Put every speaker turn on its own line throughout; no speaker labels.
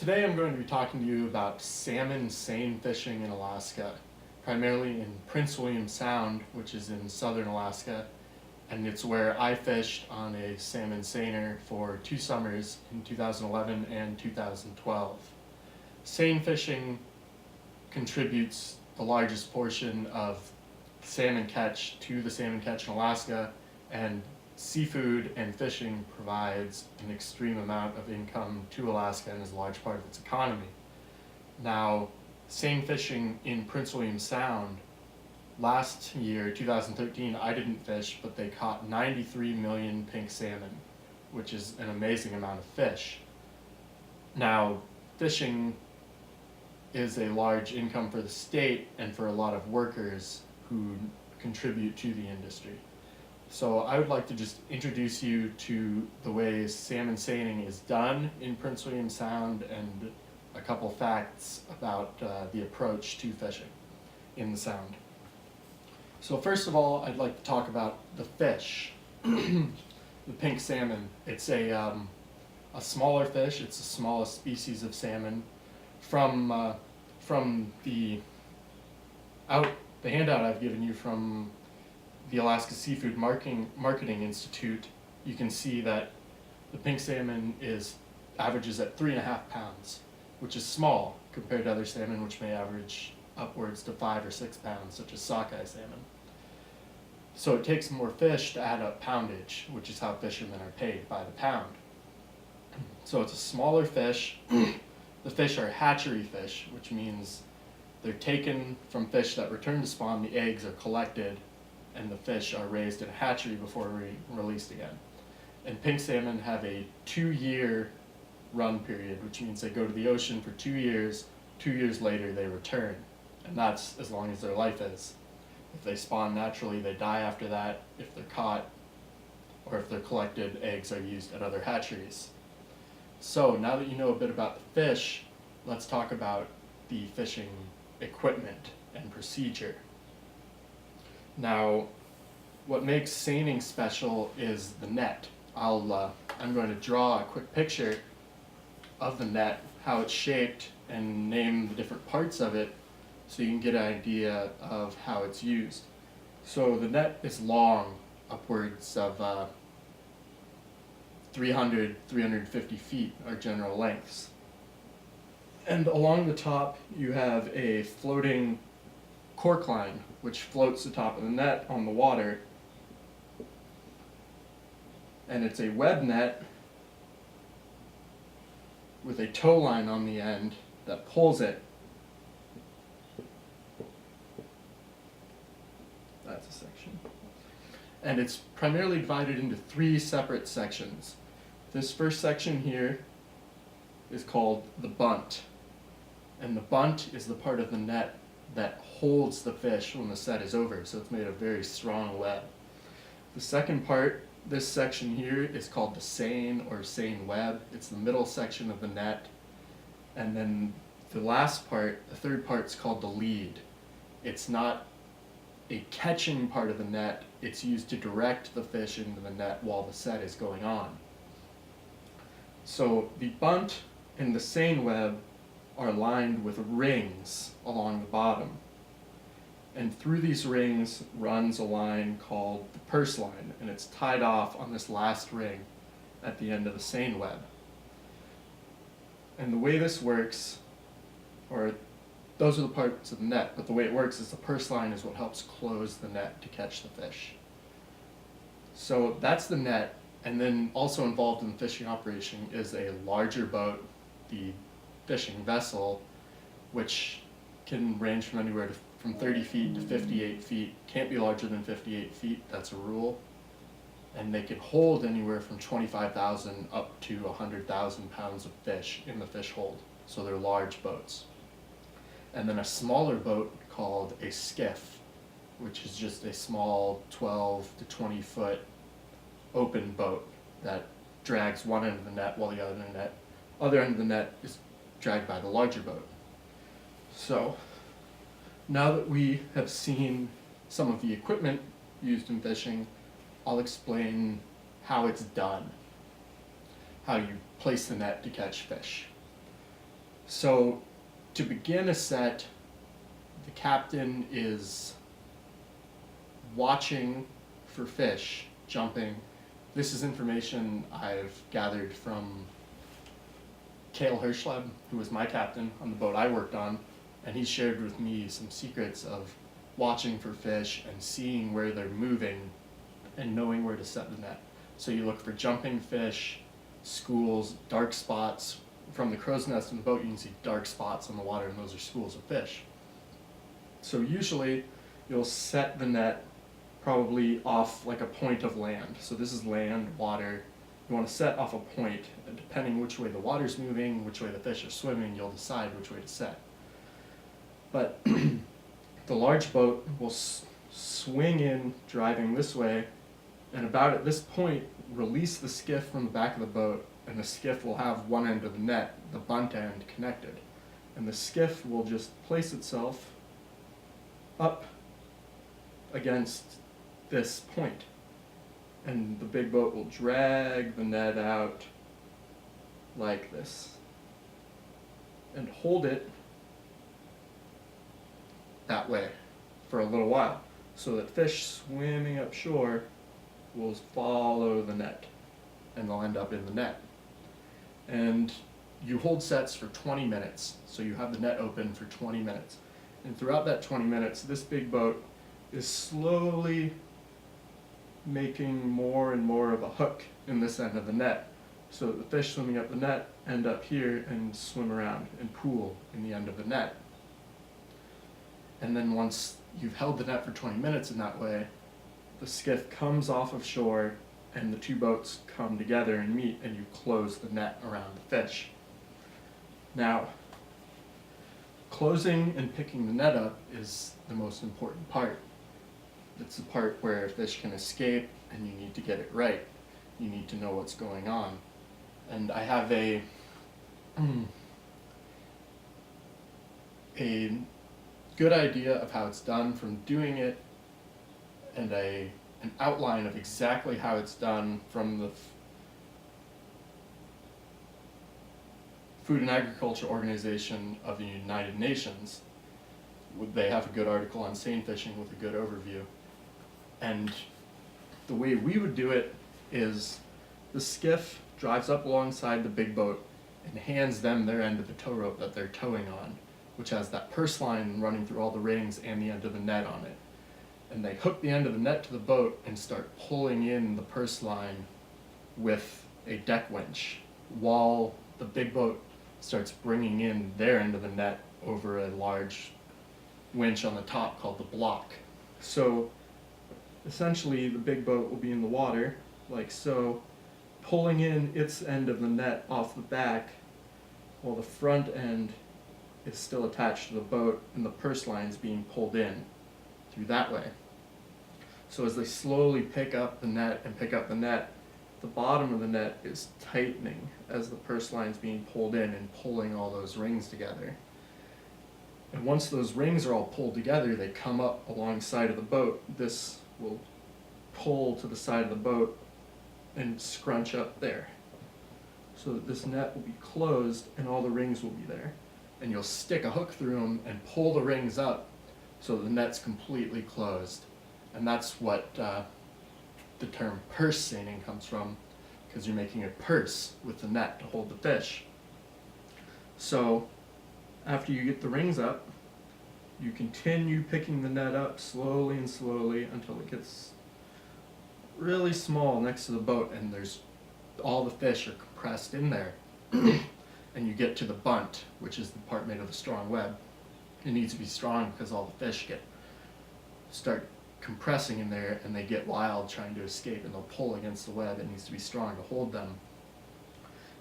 Today I'm going to be talking to you about salmon seine fishing in Alaska, primarily in Prince William Sound, which is in southern Alaska, and it's where I fished on a salmon seiner for 2 summers in 2011 and 2012. Seine fishing contributes the largest portion of salmon catch to the salmon catch in Alaska, and seafood and fishing provides an extreme amount of income to Alaska and is a large part of its economy. Now, seine fishing in Prince William Sound, last year, 2013, I didn't fish, but they caught 93 million pink salmon, which is an amazing amount of fish. Now, fishing is a large income for the state and for a lot of workers who contribute to the industry. So I would like to just introduce you to the ways salmon seining is done in Prince William Sound and a couple facts about the approach to fishing in the Sound. So first of all, I'd like to talk about the fish. The pink salmon. It's a smaller fish. It's the smallest species of salmon. From the handout I've given you from the Alaska Seafood Marketing Institute, you can see that the pink salmon averages at 3.5 pounds, which is small compared to other salmon, which may average upwards to 5 or 6 pounds, such as sockeye salmon. So it takes more fish to add up poundage, which is how fishermen are paid, by the pound. So it's a smaller fish. The fish are hatchery fish, which means they're taken from fish that return to spawn, the eggs are collected, and the fish are raised in a hatchery before released again. And pink salmon have a 2-year run period, which means they go to the ocean for 2 years. 2 years later, they return, and that's as long as their life is. If they spawn naturally, they die after that. If they're caught, or if they're collected, eggs are used at other hatcheries. So now that you know a bit about the fish, let's talk about the fishing equipment and procedure. Now, what makes seining special is the net. I'm going to draw a quick picture of the net, how it's shaped, and name the different parts of it so you can get an idea of how it's used. So the net is long, upwards of 350 feet are general lengths. And along the top you have a floating cork line which floats the top of the net on the water, and it's a web net with a tow line on the end that pulls it. That's a section. And it's primarily divided into 3 separate sections. This first section here is called the bunt, and the bunt is the part of the net that holds the fish when the set is over, so it's made of very strong web. The second part, this section here, is called the seine or seine web. It's the middle section of the net. And then the last part, the third part, is called the lead. It's not a catching part of the net, it's used to direct the fish into the net while the set is going on. So the bunt and the seine web are lined with rings along the bottom. And through these rings runs a line called the purse line, and it's tied off on this last ring at the end of the seine web. And the way this works, or those are the parts of the net, but the way it works is the purse line is what helps close the net to catch the fish. So that's the net, and then also involved in the fishing operation is a larger boat, the fishing vessel, which can range from anywhere from 30 feet to 58 feet. Can't be larger than 58 feet, that's a rule. And they can hold anywhere from 25,000 up to 100,000 pounds of fish in the fish hold. So they're large boats. And then a smaller boat called a skiff, which is just a small 12 to 20 foot open boat that drags one end of the net while the other end of the net is dragged by the larger boat. So now that we have seen some of the equipment used in fishing, I'll explain how it's done, how you place the net to catch fish. So to begin a set, the captain is watching for fish jumping. This is information I've gathered from Cale Hirschleb, who was my captain on the boat I worked on, and he shared with me some secrets of watching for fish and seeing where they're moving and knowing where to set the net. So you look for jumping fish, schools, dark spots. From the crow's nest in the boat, you can see dark spots on the water, and those are schools of fish. So usually you'll set the net probably off like a point of land. So this is land, water. You want to set off a point, and depending which way the water's moving, which way the fish are swimming, you'll decide which way to set. But the large boat will swing in, driving this way, and about at this point, release the skiff from the back of the boat, and the skiff will have one end of the net, the bunt end, connected. And the skiff will just place itself up against this point. And the big boat will drag the net out like this and hold it that way for a little while, so that fish swimming up shore will follow the net and they'll end up in the net. And you hold sets for 20 minutes, so you have the net open for 20 minutes. And throughout that 20 minutes, this big boat is slowly making more and more of a hook in this end of the net, so that the fish swimming up the net end up here and swim around and pool in the end of the net. And then once you've held the net for 20 minutes in that way, the skiff comes off of shore and the two boats come together and meet, and you close the net around the fish. Now, closing and picking the net up is the most important part. It's the part where fish can escape, and you need to get it right. You need to know what's going on. And I have a good idea of how it's done from doing it, and an outline of exactly how it's done from the Food and Agriculture Organization of the United Nations. They have a good article on seine fishing with a good overview. And the way we would do it is the skiff drives up alongside the big boat and hands them their end of the tow rope that they're towing on, which has that purse line running through all the rings and the end of the net on it. And they hook the end of the net to the boat and start pulling in the purse line with a deck winch, while the big boat starts bringing in their end of the net over a large winch on the top called the block. So essentially the big boat will be in the water, like so, pulling in its end of the net off the back, while the front end is still attached to the boat and the purse line is being pulled in through that way. So as they slowly pick up the net and pick up the net, the bottom of the net is tightening as the purse line is being pulled in and pulling all those rings together. And once those rings are all pulled together, they come up alongside of the boat. This will pull to the side of the boat and scrunch up there, so that this net will be closed and all the rings will be there. And you'll stick a hook through them and pull the rings up so the net's completely closed. And that's what the term purse seining comes from, because you're making a purse with the net to hold the fish. So after you get the rings up, you continue picking the net up slowly and slowly until it gets really small next to the boat, and there's all the fish are compressed in there. And you get to the bunt, which is the part made of a strong web. It needs to be strong because all the fish start compressing in there, and they get wild trying to escape, and they'll pull against the web. It needs to be strong to hold them.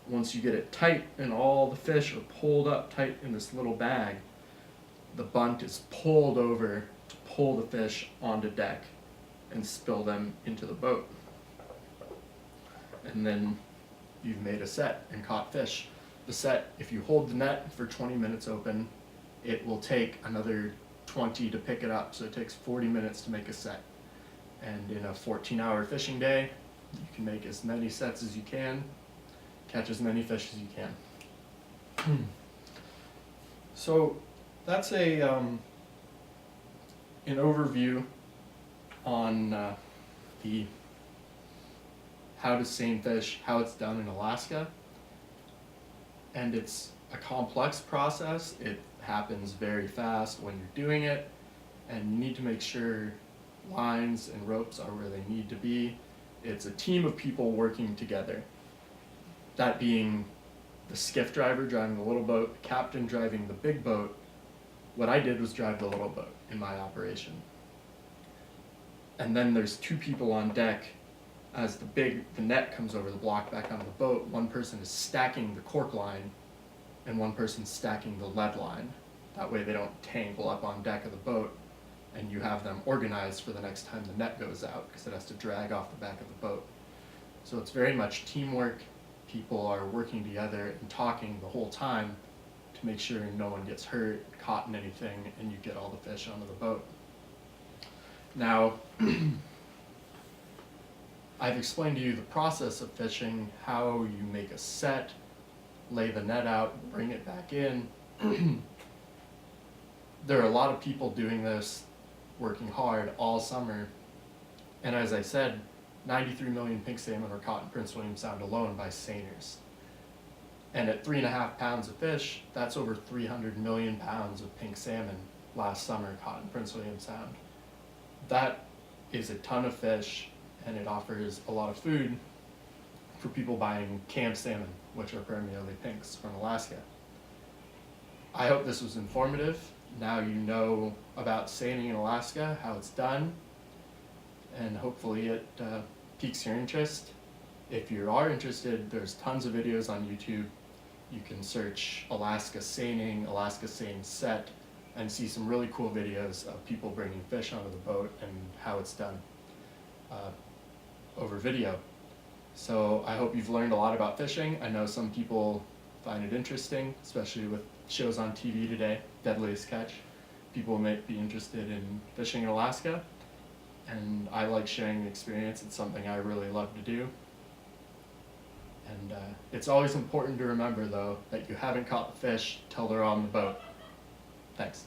Once you get it tight and all the fish are pulled up tight in this little bag, the bunt is pulled over to pull the fish onto deck and spill them into the boat. And then you've made a set and caught fish. The set, if you hold the net for 20 minutes open, it will take another 20 to pick it up, so it takes 40 minutes to make a set. And in a 14-hour fishing day, you can make as many sets as you can, catch as many fish as you can. So that's an overview on the how to seine fish, how it's done in Alaska. And it's a complex process. It happens very fast when you're doing it, and you need to make sure lines and ropes are where they need to be. It's a team of people working together. That being the skiff driver driving the little boat, the captain driving the big boat. What I did was drive the little boat in my operation. And then there's two people on deck. As the net comes over the block back onto the boat, one person is stacking the cork line and one person's stacking the lead line. That way they don't tangle up on deck of the boat, and you have them organized for the next time the net goes out, because it has to drag off the back of the boat. So it's very much teamwork. People are working together and talking the whole time to make sure no one gets hurt, caught in anything, and you get all the fish onto the boat. Now, I've explained to you the process of fishing, how you make a set, lay the net out, bring it back in. There are a lot of people doing this, working hard all summer. And as I said, 93 million pink salmon were caught in Prince William Sound alone by seiners. And at 3.5 pounds of fish, that's over 300 million pounds of pink salmon last summer caught in Prince William Sound. That is a ton of fish, and it offers a lot of food for people buying canned salmon, which are primarily pinks from Alaska. I hope this was informative. Now you know about seining in Alaska, how it's done, and hopefully it piques your interest. If you are interested, there's tons of videos on YouTube. You can search Alaska seining, Alaska seine set, and see some really cool videos of people bringing fish onto the boat and how it's done over video. So I hope you've learned a lot about fishing. I know some people find it interesting, especially with shows on TV today, Deadliest Catch. People might be interested in fishing in Alaska, and I like sharing the experience. It's something I really love to do. And it's always important to remember, though, that you haven't caught the fish till they're on the boat. Thanks.